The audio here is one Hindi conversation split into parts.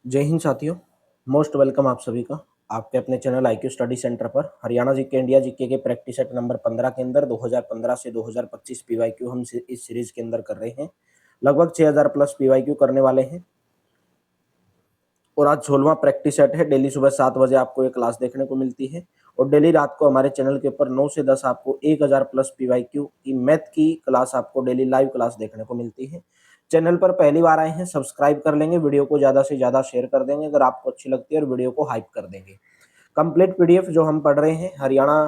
जय हिंद साथियों। मोस्ट वेलकम आप सभी का आपके अपने चैनल IQ स्टडी सेंटर पर। हरियाणा जीके इंडिया जीके के प्रैक्टिस सेट नंबर 15 के अंदर 2015 से 2025 PYQ हम इस सीरीज के अंदर कर रहे हैं। लगभग 6000 प्लस PYQ करने वाले हैं और आज 16वां प्रैक्टिस सेट है। डेली सुबह 7 बजे आपको ये क्लास देखने को मिलती है और डेली रात को हमारे चैनल के ऊपर 9 से 10 आपको 1000 प्लस PYQ की मैथ की क्लास आपको डेली लाइव क्लास देखने को मिलती है। चैनल पर पहली बार आए हैं, सब्सक्राइब कर लेंगे, वीडियो को ज़्यादा से ज़्यादा शेयर कर देंगे अगर आपको अच्छी लगती है और वीडियो को हाइप कर देंगे। कंप्लीट PDF जो हम पढ़ रहे हैं हरियाणा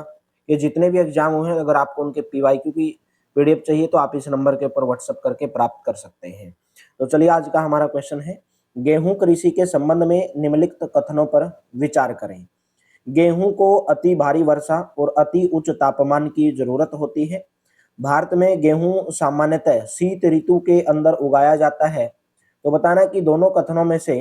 के जितने भी एग्जाम हुए हैं, अगर आपको उनके PYQ की PDF चाहिए तो आप इस नंबर के ऊपर व्हाट्सअप करके प्राप्त कर सकते हैं। तो चलिए आज का हमारा क्वेश्चन है, गेहूं कृषि के संबंध में निम्नलिखित कथनों पर विचार करें। गेहूं को अति भारी वर्षा और अति उच्च तापमान की जरूरत होती है। भारत में गेहूं सामान्यतः शीत ऋतु के अंदर उगाया जाता है। तो बताना कि दोनों कथनों में से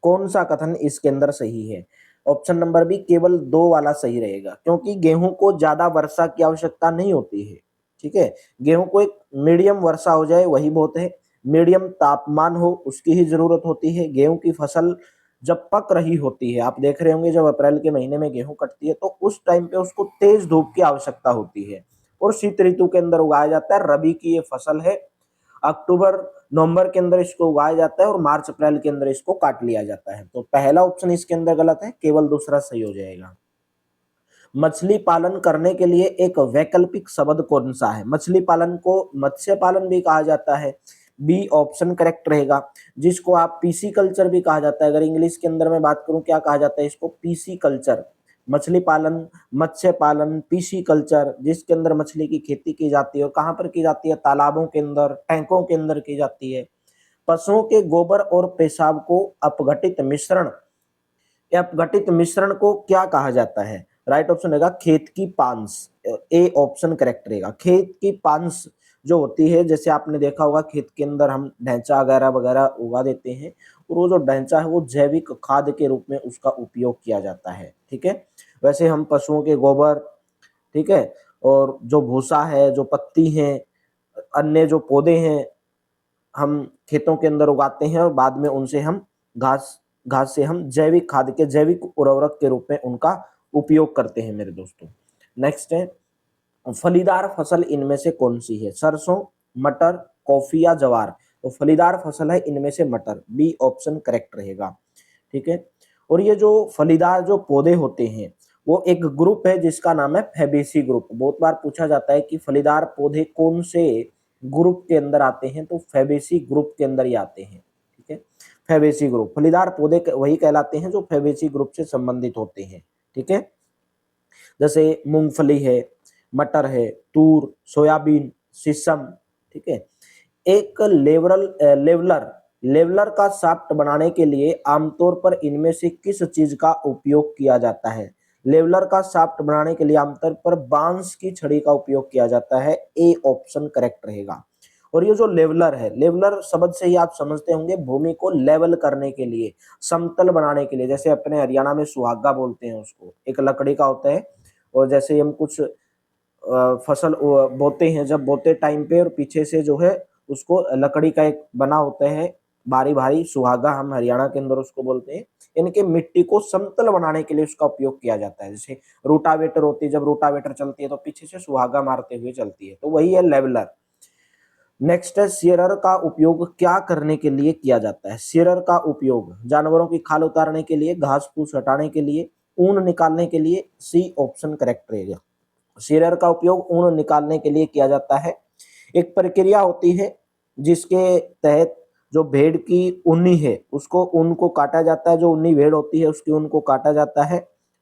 कौन सा कथन इसके अंदर सही है। ऑप्शन नंबर बी केवल 2 वाला सही रहेगा, क्योंकि गेहूं को ज्यादा वर्षा की आवश्यकता नहीं होती है। ठीक है, गेहूं को एक मीडियम वर्षा हो जाए वही बहुत है, मीडियम तापमान हो उसकी ही जरूरत होती है। गेहूं की फसल जब पक रही होती है, आप देख रहे होंगे जब अप्रैल के महीने में गेहूं कटती है तो उस टाइम पे उसको तेज धूप की आवश्यकता होती है और शीत ऋतु के अंदर उगाया जाता है। रबी की ये फसल है, अक्टूबर नवंबर के अंदर इसको उगाया जाता है और मार्च अप्रैल के अंदर इसको काट लिया जाता है। तो पहला ऑप्शन इसके अंदर गलत है, केवल दूसरा सही हो जाएगा। मछली पालन करने के लिए एक वैकल्पिक शब्द कौन सा है। मछली पालन को मत्स्य पालन भी कहा जाता है, बी ऑप्शन करेक्ट रहेगा। जिसको आप पीसी कल्चर भी कहा जाता है, अगर इंग्लिश के अंदर मैं बात करूं क्या कहा जाता है इसको, पीसी कल्चर। मछली पालन, मत्स्य पालन, पीसी कल्चर, जिसके अंदर मछली की खेती की जाती है और कहाँ पर की जाती है, तालाबों के अंदर, टैंकों के अंदर की जाती है। पशुओं के गोबर और पेशाब को अपघटित मिश्रण या अपघटित मिश्रण को क्या कहा जाता है। राइट ऑप्शन रहेगा खेत की पांस, ए ऑप्शन करेक्ट रहेगा। खेत की पांस जो होती है, जैसे आपने देखा होगा खेत के अंदर हम ढैंचा वगैरह वगैरह उगा देते हैं और वो जो ढैंचा है वो जैविक खाद के रूप में उसका उपयोग किया जाता है। ठीक है, वैसे हम पशुओं के गोबर, ठीक है, और जो भूसा है, जो पत्ती है, अन्य जो पौधे हैं, हम खेतों के अंदर उगाते हैं और बाद में उनसे हम घास घास से हम जैविक खाद के, जैविक उर्वरक के रूप में उनका उपयोग करते हैं मेरे दोस्तों। नेक्स्ट है, फलीदार फसल इनमें से कौन सी है। सरसों, मटर, कॉफी या ज्वार। तो फलीदार फसल है इनमें से मटर, बी ऑप्शन करेक्ट रहेगा। ठीक है, और ये जो फलीदार जो पौधे होते हैं वो एक ग्रुप है जिसका नाम है फैबेसी ग्रुप। बहुत बार पूछा जाता है कि फलीदार पौधे कौन से ग्रुप के अंदर आते हैं, तो फैबेसी ग्रुप के अंदर ही आते हैं। ठीक है, फैबेसी ग्रुप, फलीदार पौधे वही कहलाते हैं जो फैबेसी ग्रुप से संबंधित होते हैं। ठीक है, जैसे मूंगफली है, मटर है, तूर, सोयाबीन, शीशम। ठीक है, एक लेवलर लेवलर का शाफ्ट बनाने के लिए आमतौर पर इनमें से किस चीज का उपयोग किया जाता है। लेवलर का शाफ्ट बनाने के लिए आमतौर पर बांस की छड़ी का उपयोग किया जाता है, ए ऑप्शन करेक्ट रहेगा। और ये जो लेवलर है, लेवलर शब्द से ही आप समझते होंगे भूमि को लेवल करने के लिए, समतल बनाने के लिए। जैसे अपने हरियाणा में सुहागा बोलते हैं उसको, एक लकड़ी का होता है। और जैसे हम कुछ फसल बोते हैं, जब बोते टाइम पे और पीछे से जो है उसको लकड़ी का एक बना होता है भारी भारी सुहागा, हम हरियाणा के अंदर उसको बोलते हैं। इनके मिट्टी को समतल बनाने के लिए उसका उपयोग किया जाता है। जैसे रोटावेटर होती है, जब रोटावेटर चलती है तो पीछे से सुहागा मारते हुए चलती है, तो वही है लेवलर। नेक्स्ट है, शेयर का उपयोग क्या करने के लिए किया जाता है। शेयर का उपयोग जानवरों की खाल उतारने के लिए, घास फूस हटाने के लिए, ऊन निकालने के लिए, सी ऑप्शन करेक्ट रहेगा। शेयर का उपयोग ऊन निकालने के लिए किया जाता है। एक प्रक्रिया होती है जिसके तहत जो भेड़ की ऊनी है उसको ऊन को काटा जाता है, जो ऊनी भेड़ होती है उसकी ऊन को काटा जाता है।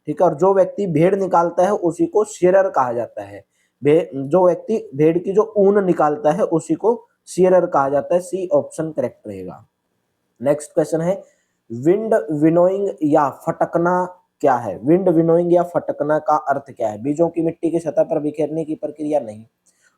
ठीक है, और जो व्यक्ति भेड़ निकालता है उसी को शेरर कहा जाता है। जो व्यक्ति भेड़ की जो ऊन निकालता है उसी को शेरर कहा जाता है, सी ऑप्शन करेक्ट रहेगा। नेक्स्ट क्वेश्चन है, विंड विनोइंग या फटकना क्या है। विंड विनोइंग या फटकना का अर्थ क्या है। बीजों की मिट्टी की सतह पर बिखेरने की प्रक्रिया नहीं,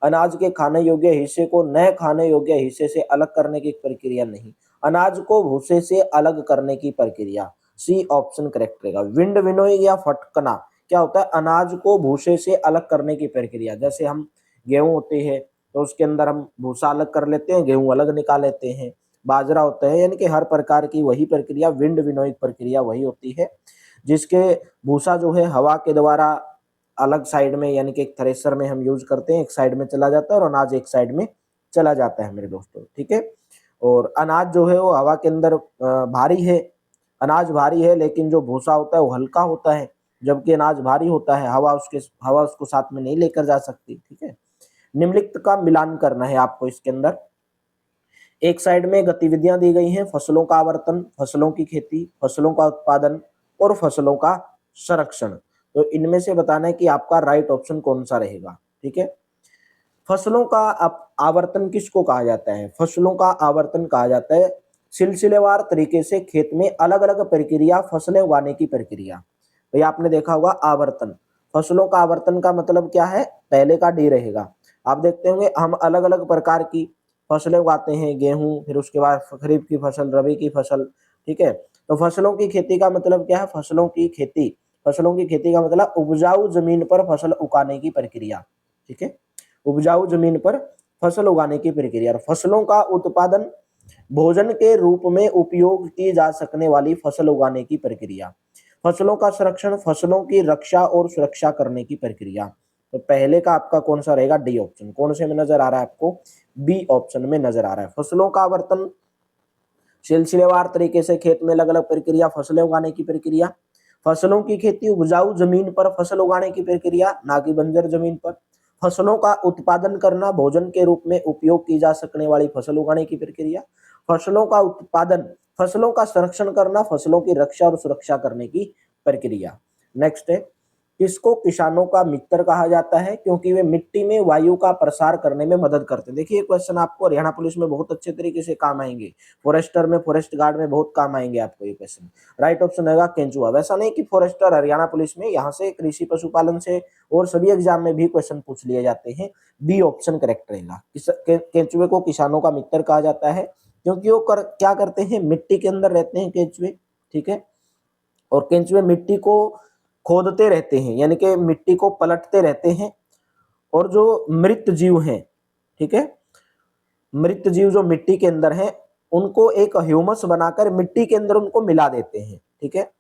अनाज के खाने योग्य हिस्से को नए खाने योग्य हिस्से से अलग करने की प्रक्रिया नहीं, अनाज को भूसे से अलग करने की प्रक्रिया, सी ऑप्शन करेक्ट रहेगा। विंड विनोइंग या फटकना क्या होता है, अनाज को भूसे से अलग करने की प्रक्रिया। जैसे हम गेहूं होते हैं तो उसके अंदर हम भूसा अलग कर लेते हैं, गेहूं अलग निकाल लेते हैं। बाजरा होता है, यानी कि हर प्रकार की वही प्रक्रिया, विंड विनोइंग प्रक्रिया वही होती है, जिसके भूसा जो है हवा के द्वारा अलग साइड में, यानी कि एक थ्रेशर में हम यूज करते हैं, एक साइड में चला जाता है और अनाज एक साइड में चला जाता है मेरे दोस्तों, ठीक है। और अनाज जो है वो हवा के अंदर भारी है, अनाज भारी है, लेकिन जो भूसा होता है वो हल्का होता है, जबकि अनाज भारी होता है, हवा उसको साथ में नहीं लेकर जा सकती, ठीक है। निम्नलिखित का मिलान करना है आपको इसके अंदर। एक साइड में गतिविधियां दी गई हैं, फसलों का आवर्तन, फसलों की खेती, फसलों का उत्पादन और फसलों का संरक्षण। तो इनमें से बताना है कि आपका राइट ऑप्शन कौन सा रहेगा, ठीक है। फसलों का आवर्तन किसको कहा जाता है? फसलों का आवर्तन कहा जाता है सिलसिलेवार तरीके से खेत में अलग अलग प्रक्रिया, फसलें उगाने की प्रक्रिया। भाई आपने देखा होगा आवर्तन, फसलों का आवर्तन का मतलब क्या है? पहले का डी रहेगा। आप देखते होंगे हम अलग अलग प्रकार की फसलें उगाते हैं, गेहूं, फिर उसके बाद खरीफ की फसल, रबी की फसल, ठीक है। तो फसलों की खेती का मतलब क्या है? फसलों की खेती का मतलब उपजाऊ जमीन पर फसल उगाने की प्रक्रिया, ठीक है। उपजाऊ जमीन पर फसल उगाने की प्रक्रिया। फसलों का उत्पादन, भोजन के रूप में उपयोग की जा सकने वाली फसल उगाने की प्रक्रिया। फसलों का संरक्षण, फसलों की रक्षा और सुरक्षा करने की प्रक्रिया। तो पहले का आपका कौन सा रहेगा? D option. कौन से में नजर आ रहा है आपको? बी ऑप्शन में नजर आ रहा है। फसलों का आवर्तन, सिलसिलेवार तरीके से खेत में अलग अलग प्रक्रिया, फसलें उगाने की प्रक्रिया। फसलों की खेती, उपजाऊ जमीन पर फसल उगाने की प्रक्रिया, ना कि बंजर जमीन पर। फसलों का उत्पादन करना, भोजन के रूप में उपयोग की जा सकने वाली फसल उगाने की प्रक्रिया। फसलों का उत्पादन, फसलों का संरक्षण करना, फसलों की रक्षा और सुरक्षा करने की प्रक्रिया। नेक्स्ट है, किसको किसानों का मित्र कहा जाता है? क्योंकि वे मिट्टी में वायु का प्रसार करने में मदद करते हैं। देखिए क्वेश्चन आपको हरियाणा पुलिस में बहुत अच्छे तरीके से काम आएंगे, फॉरेस्टर में, फॉरेस्ट गार्ड में बहुत काम आएंगे आपको ये क्वेश्चन। राइट ऑप्शन रहेगा केंचुआ। वैसा नहीं कि फॉरेस्टर हरियाणा पुलिस में, यहाँ से कृषि पशुपालन से और सभी एग्जाम में भी क्वेश्चन पूछ लिए जाते हैं। बी ऑप्शन करेक्ट रहेगा। केंचुए को किसानों का मित्र कहा जाता है क्योंकि वो क्या करते हैं? मिट्टी के अंदर रहते हैं केंचुए, ठीक है। और केंचुए मिट्टी को खोदते रहते हैं, यानी कि मिट्टी को पलटते रहते हैं। और जो मृत जीव हैं, ठीक है, मृत जीव जो मिट्टी के अंदर हैं, उनको एक ह्यूमस बनाकर मिट्टी के अंदर उनको मिला देते हैं, ठीक है।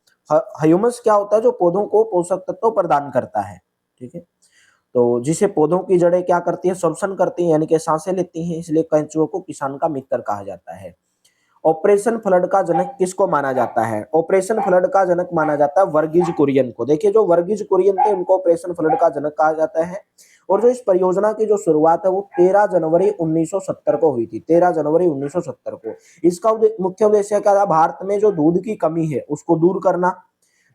ह्यूमस क्या होता है? जो पौधों को पोषक तत्व प्रदान करता है, ठीक है। तो जिसे पौधों की जड़ें क्या करती है? श्वसन करती हैं, यानी कि सांसें लेती हैं, इसलिए केंचुओं को किसान का मित्र कहा जाता है। ऑपरेशन फ्लड का जनक किसको माना जाता है? ऑपरेशन फ्लड का जनक माना जाता है वर्गीज कुरियन को। देखिए जो वर्गीज कुरियन थे उनको ऑपरेशन फ्लड का जनक कहा जाता है। और जो इस परियोजना की जो शुरुआत है वो 13 जनवरी 1970 को हुई थी। 13 जनवरी 1970 को। इसका मुख्य उद्देश्य क्या था? भारत में जो दूध की कमी है उसको दूर करना,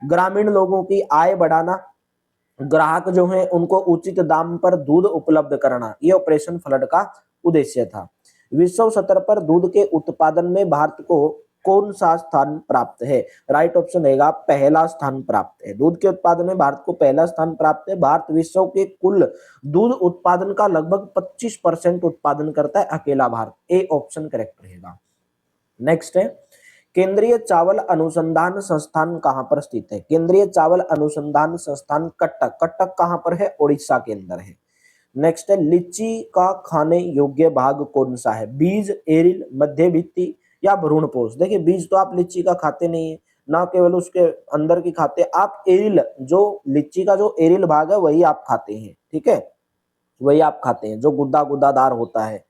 ग्रामीण लोगों की आय बढ़ाना, ग्राहक जो है उनको उचित दाम पर दूध उपलब्ध कराना, ये ऑपरेशन फ्लड का उद्देश्य था। विश्व स्तर पर दूध के उत्पादन में भारत को कौन सा स्थान प्राप्त है? राइट ऑप्शन रहेगा पहला स्थान प्राप्त है। दूध के उत्पादन में भारत को पहला स्थान प्राप्त है। भारत विश्व के कुल दूध उत्पादन का लगभग 25% उत्पादन करता है, अकेला भारत। ए ऑप्शन करेक्ट रहेगा। नेक्स्ट है, केंद्रीय चावल अनुसंधान संस्थान कहां पर स्थित है? केंद्रीय चावल अनुसंधान संस्थान कटक। कटक कहां पर है? उड़ीसा के अंदर है। नेक्स्ट है, लीची का खाने योग्य भाग कौन सा है? बीज, एरिल, मध्य भित्ति या भ्रूणपोष। देखिए बीज तो आप लीची का खाते नहीं है, ना केवल उसके अंदर की खाते, आप एरिल, जो लीची का जो एरिल भाग है वही आप खाते हैं, ठीक है, वही आप खाते हैं, जो गुद्दा गुद्दादार होता है,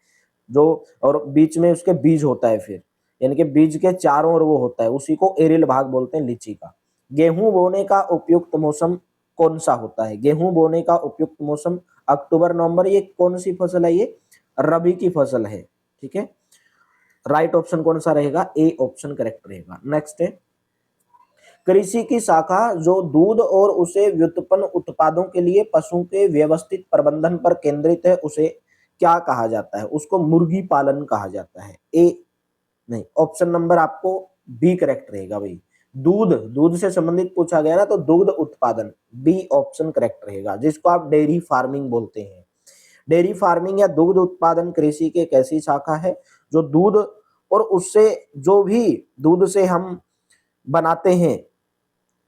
जो और बीच में उसके बीज होता है, फिर यानी कि बीज के चारों ओर वो होता है, उसी को एरिल भाग बोलते हैं लीची का। गेहूं बोने का उपयुक्त मौसम कौन सा होता है? गेहूं बोने का उपयुक्त मौसम अक्टूबर नवंबर। ये कौन सी फसल है? ये रबी की फसल है, ठीक है। राइट ऑप्शन कौन सा रहेगा? ए ऑप्शन करेक्ट रहेगा। नेक्स्ट है, कृषि की शाखा जो दूध और उसे व्युत्पन्न उत्पादों के लिए पशु के व्यवस्थित प्रबंधन पर केंद्रित है उसे क्या कहा जाता है? उसको मुर्गी पालन कहा जाता है। ए नहीं, ऑप्शन नंबर आपको बी करेक्ट रहेगा भाई। दूध, दूध से संबंधित पूछा गया ना, तो दुग्ध उत्पादन, बी ऑप्शन करेक्ट रहेगा, जिसको आप डेयरी फार्मिंग बोलते हैं। डेयरी फार्मिंग या दुग्ध उत्पादन कृषि की एक ऐसी शाखा है जो दूध और उससे जो भी दूध से हम बनाते हैं,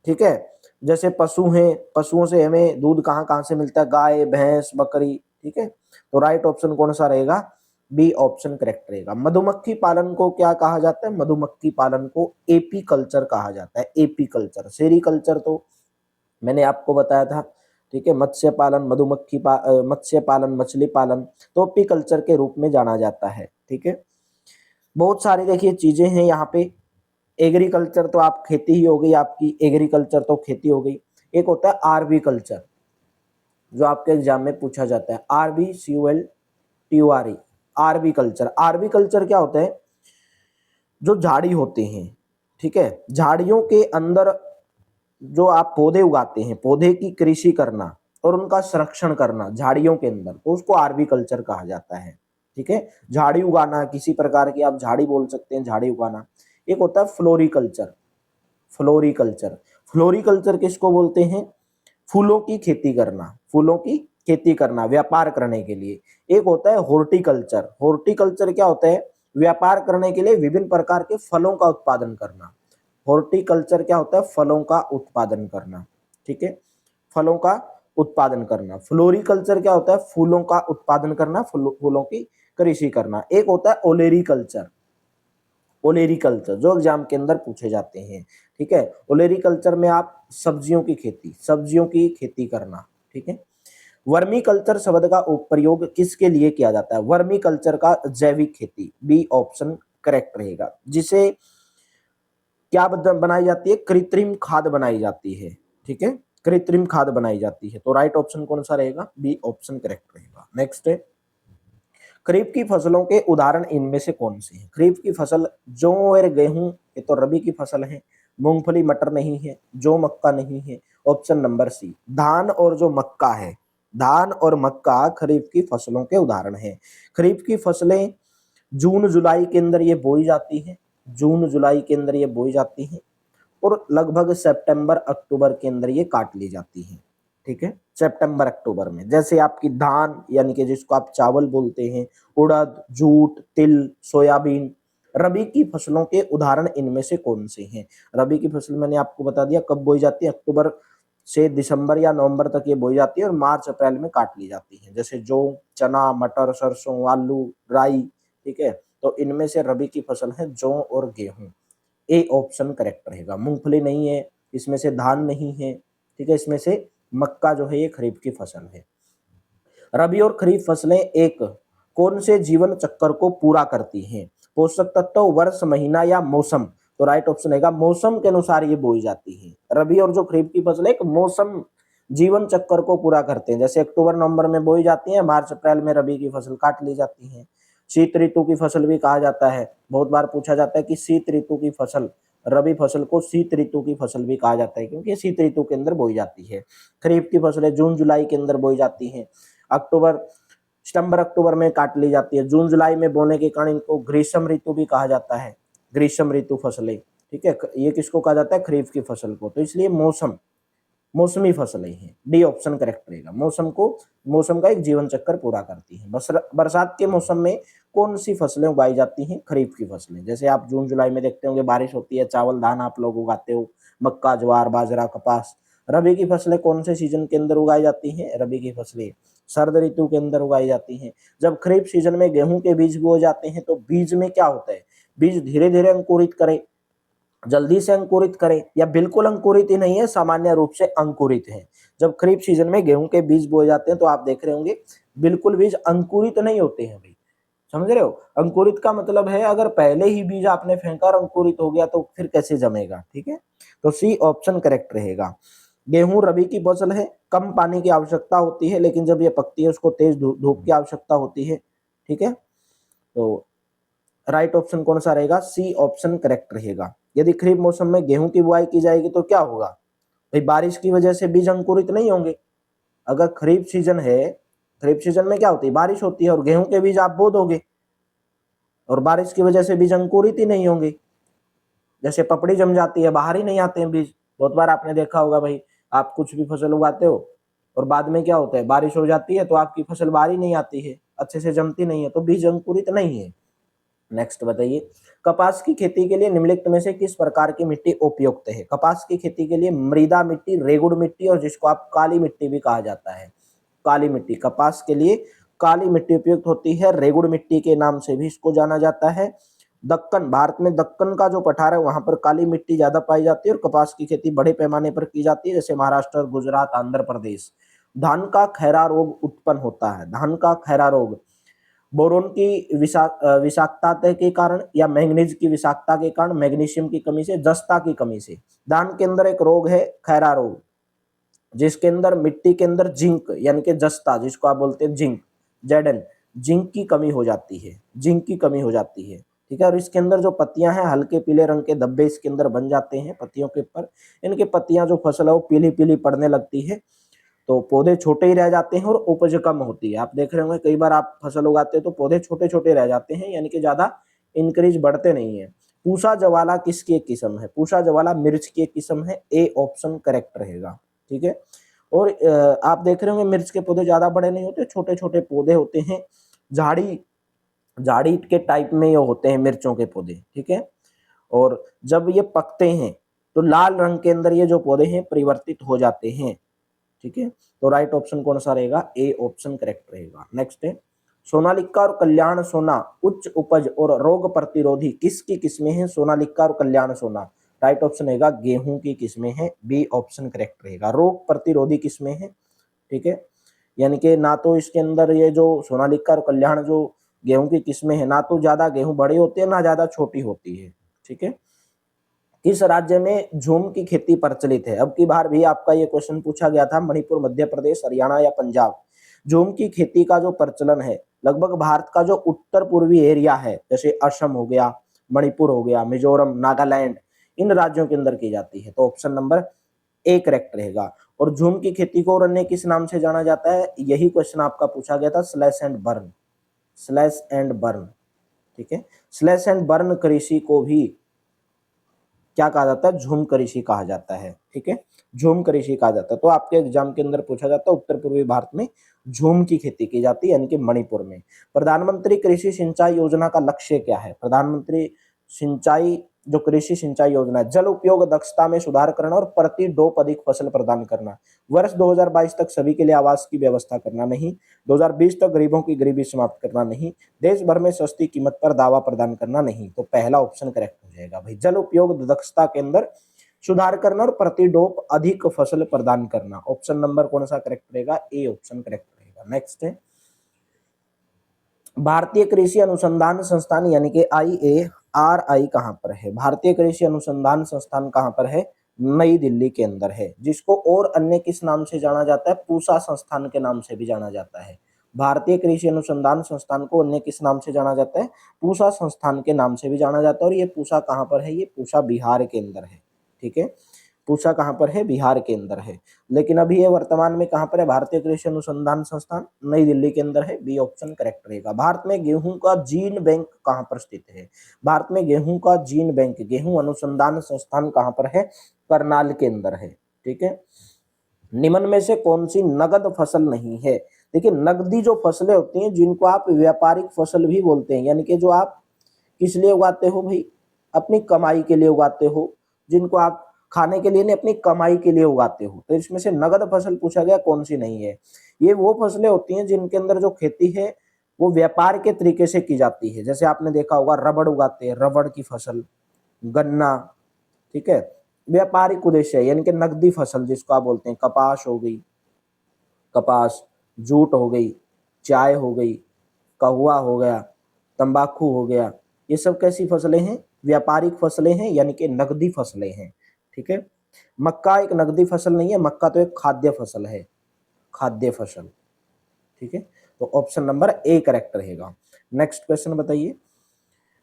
ठीक है, जैसे पशु हैं, पशुओं से हमें दूध कहाँ कहाँ से मिलता है? गाय, भैंस, बकरी, ठीक है। तो राइट ऑप्शन कौन सा रहेगा? बी ऑप्शन करेक्ट रहेगा। मधुमक्खी पालन को क्या कहा जाता है? मधुमक्खी पालन को एपी कल्चर कहा जाता है। एपी कल्चर, सेरी कल्चर तो मैंने आपको बताया था, ठीक है। मत्स्य पालन, मत्स्य पालन, मछली पालन तो एपी कल्चर के रूप में जाना जाता है, ठीक है। बहुत सारी देखिए चीजें हैं यहाँ पे। एग्रीकल्चर तो आप खेती ही हो गई आपकी, एग्रीकल्चर तो खेती हो गई। एक होता है आरवी कल्चर, जो आपके एग्जाम में पूछा जाता है, RBCULTURE, R V culture. R V culture क्या होता है? जो झाड़ी होते हैं, ठीक है, झाड़ियों के अंदर जो आप पौधे उगाते हैं, पौधे की कृषि करना और उनका संरक्षण करना झाड़ियों के अंदर, तो उसको आरवी कल्चर कहा जाता है, ठीक है। झाड़ी उगाना, किसी प्रकार की आप झाड़ी बोल सकते हैं, झाड़ी उगाना। एक होता है फ्लोरिकल्चर, फ्लोरिकल्चर। फ्लोरिकल्चर किसको बोलते हैं? फूलों की खेती करना, फूलों की खेती करना व्यापार करने के लिए। एक होता है हॉर्टिकल्चर। हॉर्टिकल्चर क्या होता है? व्यापार करने के लिए विभिन्न प्रकार के फलों का उत्पादन करना। हॉर्टिकल्चर क्या होता है? फलों का उत्पादन करना, ठीक है, फलों का उत्पादन करना। फ्लोरिकल्चर क्या होता है? फूलों का उत्पादन करना, फूलों की कृषि करना। एक होता है ओलेरीकल्चर, ओलेरीकल्चर जो एग्जाम के अंदर पूछे जाते हैं, ठीक है। ओलेरीकल्चर में आप सब्जियों की खेती, सब्जियों की खेती करना, ठीक है। वर्मी कल्चर शब्द का प्रयोग किसके लिए किया जाता है? वर्मी कल्चर का जैविक खेती, बी ऑप्शन करेक्ट रहेगा। जिसे क्या बनाई जाती है? कृत्रिम खाद बनाई जाती है, ठीक है, कृत्रिम खाद बनाई जाती है। तो राइट ऑप्शन कौन सा रहेगा? बी ऑप्शन करेक्ट रहेगा। नेक्स्ट है, खरीफ की फसलों के उदाहरण इनमें से कौन से हैं? खरीफ की फसल जौ और गेहूं, ये तो रबी की फसल है। मूंगफली, मटर नहीं है। जौ, मक्का नहीं है। ऑप्शन नंबर सी, धान और जो मक्का है, धान और मक्का खरीफ की फसलों के उदाहरण हैं। खरीफ की फसलें जून जुलाई के अंदर ये बोई जाती हैं, जून जुलाई के अंदर ये बोई जाती हैं और लगभग सितंबर अक्टूबर के अंदर ये काट ली जाती हैं, ठीक है, सितंबर अक्टूबर में। जैसे आपकी धान यानी कि जिसको आप चावल बोलते हैं, उड़द, जूट, तिल, सोयाबीन। रबी की फसलों के उदाहरण इनमें से कौन से हैं? रबी की फसल मैंने आपको बता दिया कब बोई जाती है, अक्टूबर से दिसंबर या नवंबर तक ये बोई जाती है और मार्च अप्रैल में काट ली जाती है। जैसे जौ, चना, मटर, सरसों, आलू, राई, ठीक है। तो इनमें से रबी की फसल है जौ और गेहूं। ए ऑप्शन करेक्ट रहेगा। मूंगफली नहीं है, इसमें से धान नहीं है, ठीक है, इसमें से मक्का जो है ये खरीफ की फसल है। रबी और खरीफ फसलें एक कौन से जीवन चक्र को पूरा करती हैं? पोषक तत्व, वर्ष, महीना या मौसम? तो राइट ऑप्शन रहेगा मौसम के अनुसार ये बोई जाती है। रबी और जो खरीफ की फसल एक मौसम जीवन चक्र को पूरा करते हैं। जैसे अक्टूबर नवंबर में बोई जाती है, मार्च अप्रैल में रबी की फसल काट ली जाती है। शीत ऋतु की फसल भी कहा जाता है। बहुत बार पूछा जाता है कि शीत ऋतु की फसल, रबी फसल को शीत ऋतु की फसल भी कहा जाता है क्योंकि शीत ऋतु के अंदर बोई जाती है। खरीफ की फसलें जून जुलाई के अंदर बोई जाती हैं, अक्टूबर, सितंबर अक्टूबर में काट ली जाती है। जून जुलाई में बोने के कारण इनको ग्रीष्म ऋतु भी कहा जाता है, ग्रीष्म ऋतु फसलें, ठीक है। ये किसको कहा जाता है? खरीफ की फसल को। तो इसलिए मौसमी फसलें हैं। डी ऑप्शन करेक्ट रहेगा। मौसम का एक जीवन चक्कर पूरा करती है। बरसात के मौसम में कौन सी फसलें उगाई जाती हैं? खरीफ की फसलें। जैसे आप जून जुलाई में देखते होंगे बारिश होती है, चावल धान आप लोग उगाते हो, मक्का, ज्वार, बाजरा, कपास। रबी की फसलें कौन से सीजन के अंदर उगाई जाती हैं? रबी की फसलें शरद ऋतु के अंदर उगाई जाती हैं। जब खरीफ सीजन में गेहूं के बीज बोए जाते हैं तो बीज में क्या होता है? बीज धीरे धीरे अंकुरित करे, जल्दी से अंकुरित करे या बिल्कुल अंकुरित ही नहीं है, सामान्य रूप से अंकुरित है। जब खरीफ सीजन में गेहूं के बीज बोए जाते हैं तो आप देख रहे होंगे बिल्कुल बीज अंकुरित नहीं होते हैं भाई, समझ रहे हो? अंकुरित का मतलब है अगर पहले ही बीज आपने फेंका और अंकुरित हो गया तो फिर कैसे जमेगा, ठीक है। तो सी ऑप्शन करेक्ट रहेगा। गेहूं रबी की फसल है, कम पानी की आवश्यकता होती है, लेकिन जब ये पकती है उसको तेज धूप की आवश्यकता होती है, ठीक है। तो राइट ऑप्शन कौन सा रहेगा? सी ऑप्शन करेक्ट रहेगा। यदि खरीफ मौसम में गेहूं की बुआई की जाएगी तो क्या होगा भाई? बारिश की वजह से बीज अंकुरित नहीं होंगे। अगर खरीफ सीजन है, खरीफ सीजन में क्या होती है? बारिश होती है और गेहूं के बीज आप बो दोगे और बारिश की वजह से बीज अंकुरित ही नहीं होंगे, जैसे पपड़ी जम जाती है, बाहर ही नहीं आते हैं बीज। बहुत बार आपने देखा होगा भाई, आप कुछ भी फसल उगाते हो और बाद में क्या होता है? बारिश हो जाती है तो आपकी फसल बाहर ही नहीं आती है, अच्छे से जमती नहीं है, तो बीज अंकुरित नहीं है। नेक्स्ट बताइए, कपास की खेती के लिए निम्नलिखित में से किस प्रकार की मिट्टी उपयुक्त है? कपास की खेती के लिए मृदा मिट्टी, रेगुड़ मिट्टी और जिसको आप काली मिट्टी भी कहा जाता है, काली मिट्टी कपास के लिए काली मिट्टी उपयुक्त होती है, रेगुड़ मिट्टी के नाम से भी इसको जाना जाता है। दक्कन, भारत में दक्कन का जो पठार है वहां पर काली मिट्टी ज्यादा पाई जाती है और कपास की खेती बड़े पैमाने पर की जाती है, जैसे महाराष्ट्र, गुजरात, आंध्र प्रदेश। धान का खैरा रोग उत्पन्न होता है। धान का खैरा रोग बोरोन की विषाक्तता के कारण या मैंगनीज की विषाक्तता के कारण, मैग्नीशियम की कमी से, जस्ता की कमी से। धान के अंदर एक रोग है खैरा रोग, जिसके अंदर मिट्टी के अंदर जिंक यानी कि जस्ता, जिसको आप बोलते हैं जिंक, जेडन, जिंक की कमी हो जाती है, जिंक की कमी हो जाती है। ठीक है, और इसके अंदर जो पत्तियां हैं हल्के पीले रंग के धब्बे इसके अंदर बन जाते हैं पत्तियों के ऊपर। इनके पत्तियां जो फसल है वो पीली पीली पड़ने लगती है, तो पौधे छोटे ही रह जाते हैं और उपज कम होती है। आप देख रहे होंगे कई बार आप फसल उगाते हैं तो पौधे छोटे छोटे रह जाते हैं, यानी कि ज्यादा इंक्रीज बढ़ते नहीं है। पूसा जवाला किसकी एक किस्म है? पूसा जवाला मिर्च की एक किस्म है। ए ऑप्शन करेक्ट रहेगा। ठीक है, और आप देख रहे होंगे मिर्च के पौधे ज्यादा बड़े नहीं होते, छोटे छोटे पौधे होते हैं, झाड़ी झाड़ी के टाइप में ये होते हैं मिर्चों के पौधे। ठीक है, और जब ये पकते हैं तो लाल रंग के अंदर ये जो पौधे हैं परिवर्तित हो जाते हैं। ठीक है, तो राइट ऑप्शन कौन सा रहेगा? ए ऑप्शन करेक्ट रहेगा। नेक्स्ट है सोनालिका और कल्याण सोना उच्च उपज और रोग प्रतिरोधी किसकी किस्में हैं? सोनालिका और कल्याण सोना राइट ऑप्शन रहेगा गेहूं की किस्में हैं। बी ऑप्शन करेक्ट रहेगा। रोग प्रतिरोधी किस्में हैं। ठीक है, यानी कि ना तो इसके अंदर ये जो सोनालिका और कल्याण जो गेहूं की किस्में हैं, ना तो ज्यादा गेहूं बड़ी होती है ना ज्यादा छोटी होती है। ठीक है, किस राज्य में झूम की खेती प्रचलित है? अब की बार भी आपका ये क्वेश्चन पूछा गया था, मणिपुर, मध्य प्रदेश, हरियाणा या पंजाब। झूम की खेती का जो प्रचलन है लगभग भारत का जो उत्तर पूर्वी एरिया है, जैसे असम हो गया, मणिपुर हो गया, मिजोरम, नागालैंड, इन राज्यों के अंदर की जाती है। तो ऑप्शन नंबर ए करेक्ट रहेगा। और झूम की खेती को और अन्य किस नाम से जाना जाता है? यही क्वेश्चन आपका पूछा गया था, slash and burn, slash and burn. ठीक है, स्लैश एंड बर्न कृषि को भी क्या कहा जाता है? झूम कृषि कहा जाता है। ठीक है, झूम कृषि कहा जाता है। तो आपके एग्जाम के अंदर पूछा जाता है उत्तर पूर्वी भारत में झूम की खेती की जाती है, यानी कि मणिपुर में। प्रधानमंत्री कृषि सिंचाई योजना का लक्ष्य क्या है? प्रधानमंत्री सिंचाई जो कृषि सिंचाई योजना है, जल उपयोग दक्षता में सुधार करना और प्रति डोप अधिक फसल प्रदान करना। वर्ष 2022 तक सभी के लिए आवास की व्यवस्था करना नहीं, 2020 तक गरीबों की गरीबी समाप्त करना नहीं, देश भर में सस्ती कीमत पर दावा प्रदान करना नहीं। तो पहला ऑप्शन करेक्ट हो जाएगा भाई, जल उपयोग दक्षता के अंदर सुधार करना और प्रति डोप अधिक फसल प्रदान करना। ऑप्शन नंबर कौन सा करेक्ट रहेगा? ए ऑप्शन करेक्ट रहेगा। नेक्स्ट है भारतीय कृषि अनुसंधान संस्थान यानी कि IARI कहां पर है? भारतीय कृषि अनुसंधान संस्थान कहां पर है? नई दिल्ली के अंदर है, जिसको और अन्य किस नाम से जाना जाता है? पूसा संस्थान के नाम से भी जाना जाता है। भारतीय कृषि अनुसंधान संस्थान को अन्य किस नाम से जाना जाता है? पूसा संस्थान के नाम से भी जाना जाता है। और ये पूसा कहां पर है? ये पूसा बिहार के अंदर है। ठीक है, पूसा कहां पर है? बिहार के अंदर है। लेकिन अभी ये वर्तमान में कहां पर है? भारतीय कृषि अनुसंधान संस्थान नई दिल्ली के अंदर है। बी ऑप्शन करेक्ट रहेगा। भारत में गेहूं का जीन बैंक कहां पर स्थित है? भारत में गेहूं का जीन बैंक, गेहूं अनुसंधान संस्थान कहां पर है? करनाल के अंदर है। ठीक है, निम्न में से कौन सी नगद फसल नहीं है? देखिए, नगदी जो फसलें होती हैं जिनको आप व्यापारिक फसल भी बोलते हैं, यानी कि जो आप किस लिए उगाते हो भाई? अपनी कमाई के लिए उगाते हो, जिनको आप खाने के लिए नहीं अपनी कमाई के लिए उगाते हो। तो इसमें से नगद फसल पूछा गया कौन सी नहीं है? ये वो फसलें होती हैं जिनके अंदर जो खेती है वो व्यापार के तरीके से की जाती है। जैसे आपने देखा होगा रबड़ उगाते हैं, रबड़ की फसल, गन्ना। ठीक है, व्यापारिक उद्देश्य है, यानी कि नगदी फसल जिसको आप बोलते हैं। कपास हो गई, कपास, जूट हो गई, चाय हो गई, कहुआ हो गया, तंबाकू हो गया, ये सब कैसी फसलें हैं? व्यापारिक फसलें हैं, यानी कि नगदी फसलें हैं। ठीक है, मक्का एक नगदी फसल नहीं है, मक्का तो एक खाद्य फसल है, खाद्य फसल। ठीक है, तो ऑप्शन नंबर ए करेक्ट रहेगा। नेक्स्ट क्वेश्चन बताइए,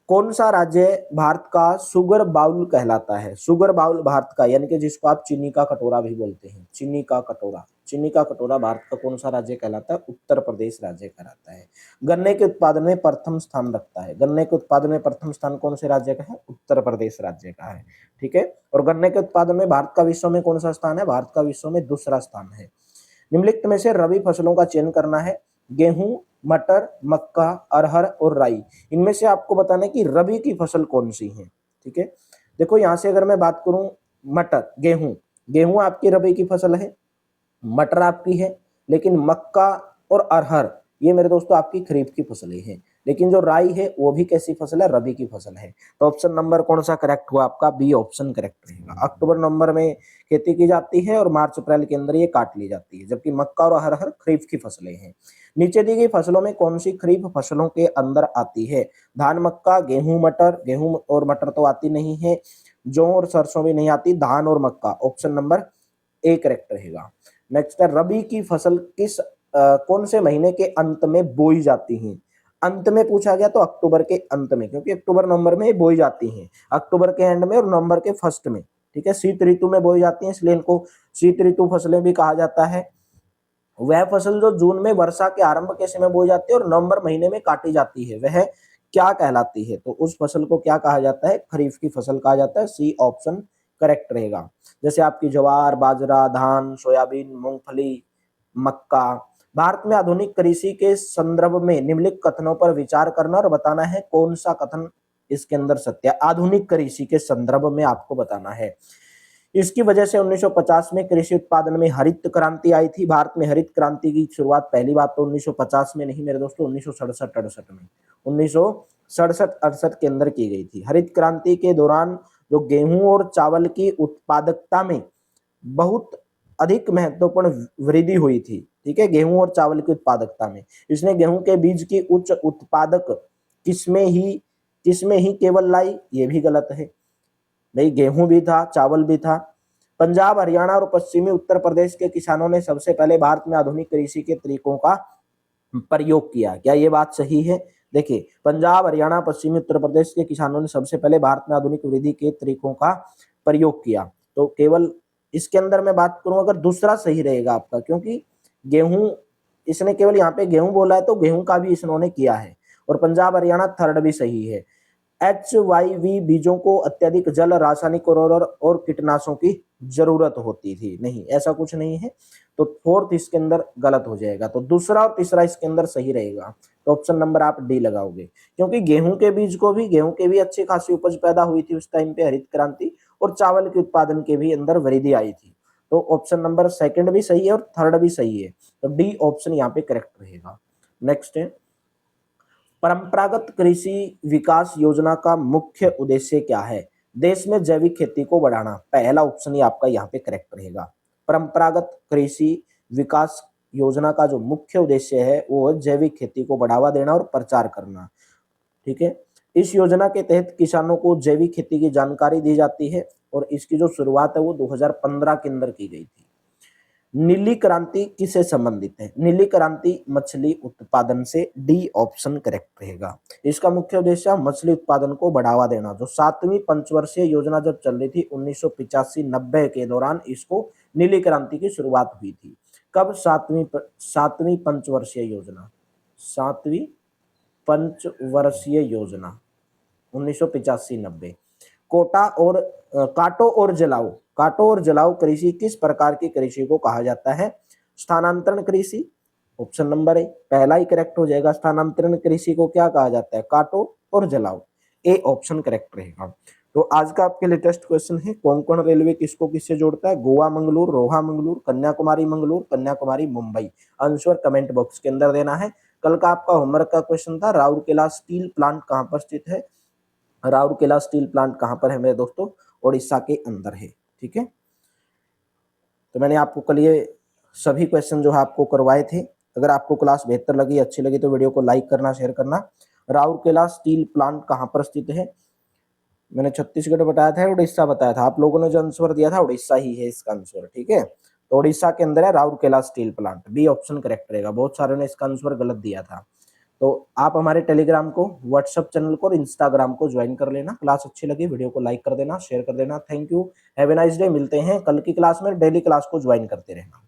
कौन सा राज्य भारत का शुगर बाउल कहलाता है? शुगर बाउल भारत का, यानी कि जिसको आप चीनी का कटोरा भी बोलते हैं, चीनी का कटोरा, चीनी का कटोरा भारत का कौन सा राज्य कहलाता है? उत्तर प्रदेश राज्य कहलाता है। गन्ने के उत्पादन में प्रथम स्थान रखता है, गन्ने के उत्पादन में प्रथम स्थान कौन से राज्य का है? उत्तर प्रदेश राज्य का है। ठीक है, और गन्ने के उत्पादन में भारत का विश्व में कौन सा स्थान है? भारत का विश्व में दूसरा स्थान है। निम्नलिखित में से रबी फसलों का चयन करना है। गेहूं, मटर, मक्का, अरहर और राई। इनमें से आपको बताना है कि रबी की फसल कौन सी है। ठीक है, देखो यहां से अगर मैं बात करूं, मटर, गेहूं, गेहूं आपकी रबी की फसल है, मटर आपकी है, लेकिन मक्का और अरहर ये मेरे दोस्तों आपकी खरीफ की फसलें हैं। लेकिन जो राई है वो भी कैसी फसल है, रबी की फसल है। तो ऑप्शन नंबर कौन सा करेक्ट हुआ आपका, बी ऑप्शन करेक्ट रहेगा। अक्टूबर नवंबर में खेती की जाती है और मार्च अप्रैल के अंदर ये काट ली जाती है, जबकि मक्का और अरहर खरीफ की फसलें हैं। नीचे दी गई फसलों में कौन सी खरीफ फसलों के अंदर आती है, धान, मक्का, गेहूं, मटर, गेहूं और मटर तो आती नहीं है, जौ और सरसों भी नहीं आती, धान और मक्का, ऑप्शन नंबर ए करेक्ट रहेगा। नेक्स्ट है, रबी की फसल कौन से महीने के अंत में बोई जाती है। अंत में पूछा गया तो अक्टूबर के अंत में, क्योंकि अक्टूबर नवंबर में बोई जाती हैं, अक्टूबर के एंड में और नवंबर के फर्स्ट में। ठीक है, शीत ऋतु में बोई जाती है, इसलिए इनको शीत ऋतु फसलें भी कहा जाता है। वह फसल जो जून में वर्षा के आरंभ के समय बोई जाती है और नवंबर महीने में काटी जाती है, वह क्या कहलाती है, तो उस फसल को क्या कहा जाता है, खरीफ की फसल कहा जाता है। सी ऑप्शन करेक्ट रहेगा। जैसे आपकी ज्वार, बाजरा, धान, सोयाबीन, मूंगफली, मक्का। भारत में आधुनिक कृषि के संदर्भ में निम्नलिखित कथनों पर विचार करना और बताना है कौन सा कथन इसके अंदर सत्य है। आधुनिक कृषि के संदर्भ में आपको बताना है। इसकी वजह से 1950 में कृषि उत्पादन में हरित क्रांति आई थी। भारत में हरित क्रांति की शुरुआत पहली बात तो 1950 में नहीं मेरे दोस्तों, 1967-68 में, 1967-68 के अंदर की गई थी। हरित क्रांति के दौरान जो गेहूं और चावल की उत्पादकता में बहुत अधिक महत्वपूर्ण वृद्धि हुई थी। ठीक है, गेहूं और चावल की उत्पादकता में। इसने गेहूं के बीज की उच्च उत्पादक किस्में ही केवल लाई, ये भी गलत है भाई, गेहूं भी था, चावल भी था। पंजाब, हरियाणा और पश्चिमी उत्तर प्रदेश के किसानों ने सबसे पहले भारत में आधुनिक कृषि के तरीकों का प्रयोग किया। क्या ये बात सही है? देखिए, पंजाब, हरियाणा, पश्चिमी उत्तर प्रदेश के किसानों ने सबसे पहले भारत में आधुनिक वृद्धि के तरीकों का प्रयोग किया। तो केवल इसके अंदर मैं बात करूं, अगर दूसरा सही रहेगा आपका, क्योंकि गेहूं, इसने केवल यहाँ पे गेहूं बोला है तो गेहूं का भी इन्होंने किया है। और पंजाब, हरियाणा थर्ड भी सही है। HYV बीजों को अत्यधिक जल, रासायनिक और कीटनाशकों की जरूरत होती थी, नहीं, ऐसा कुछ नहीं है। तो फोर्थ इसके अंदर गलत हो जाएगा। तो दूसरा और तीसरा इसके अंदर सही रहेगा। तो ऑप्शन नंबर आप डी लगाओगे, क्योंकि गेहूं के बीज को भी, गेहूं के भी अच्छी खासी उपज पैदा हुई थी उस टाइम पे, हरित क्रांति, और चावल के उत्पादन के भी अंदर वृद्धि आई थी। तो ऑप्शन नंबर सेकंड भी सही है और थर्ड भी सही है। तो डी ऑप्शन यहाँ पे करेक्ट रहेगा। नेक्स्ट है, परंपरागत कृषि विकास योजना का मुख्य उद्देश्य क्या है? देश में जैविक खेती को बढ़ाना। पहला ऑप्शन ही आपका यहाँ पे करेक्ट रहेगा। परंपरागत कृषि विकास योजना का जो मुख्य उद्देश्य है वो जैविक खेती को बढ़ावा देना और प्रचार करना। ठीक है, इस योजना के तहत किसानों को जैविक खेती की जानकारी दी जाती है और इसकी जो शुरुआत है वो 2015 के अंदर की गई थी। नीली क्रांति किससे संबंधित है? नीली क्रांति मछली उत्पादन से, डी ऑप्शन करेक्ट रहेगा। इसका मुख्य उद्देश्य मछली उत्पादन को बढ़ावा देना। जो 7वीं पंचवर्षीय योजना जब चल रही थी 1985-90 के दौरान, इसको नीली क्रांति की शुरुआत हुई थी। कब? 7वीं पंचवर्षीय योजना, 7वीं पंचवर्षीय योजना 1985-90। काटो और जलाओ कृषि किस प्रकार की कृषि को कहा जाता है? स्थानांतरण कृषि, ऑप्शन नंबर ए पहला ही करेक्ट हो जाएगा। स्थानांतरण कृषि को क्या कहा जाता है? काटो और जलाओ, ए ऑप्शन करेक्ट रहेगा। तो आज का आपके लेटेस्ट क्वेश्चन है, कोंकण रेलवे किसको किससे जोड़ता है? Goa Mangalore, Roha Mangalore, Kanyakumari Mangalore, Kanyakumari Mumbai. Answer comment box के अंदर देना है। कल का आपका होमवर्क का क्वेश्चन था, राउरकेला स्टील प्लांट कहां पर स्थित है? राउरकेला स्टील प्लांट कहां पर है मेरे दोस्तों? उड़ीसा के अंदर है। ठीक है, तो मैंने आपको कल ये सभी क्वेश्चन जो है आपको करवाए थे। अगर आपको क्लास बेहतर लगी, अच्छी लगी तो वीडियो को लाइक करना, शेयर करना। राउरकेला स्टील प्लांट कहां पर स्थित है? मैंने छत्तीसगढ़ बताया था, उड़ीसा बताया था। आप लोगों ने जो आंसर दिया था उड़ीसा ही है इसका आंसर। ठीक है, तो उड़ीसा के अंदर है Rourkela steel plant, B option correct रहेगा। बहुत सारे ने इसका आंसर गलत दिया था। तो आप हमारे टेलीग्राम को, व्हाट्सएप चैनल को और इंस्टाग्राम को ज्वाइन कर लेना। क्लास अच्छी लगी वीडियो को लाइक कर देना, शेयर कर देना। Thank you, have a nice day. मिलते हैं कल की क्लास में। डेली क्लास को ज्वाइन करते रहना।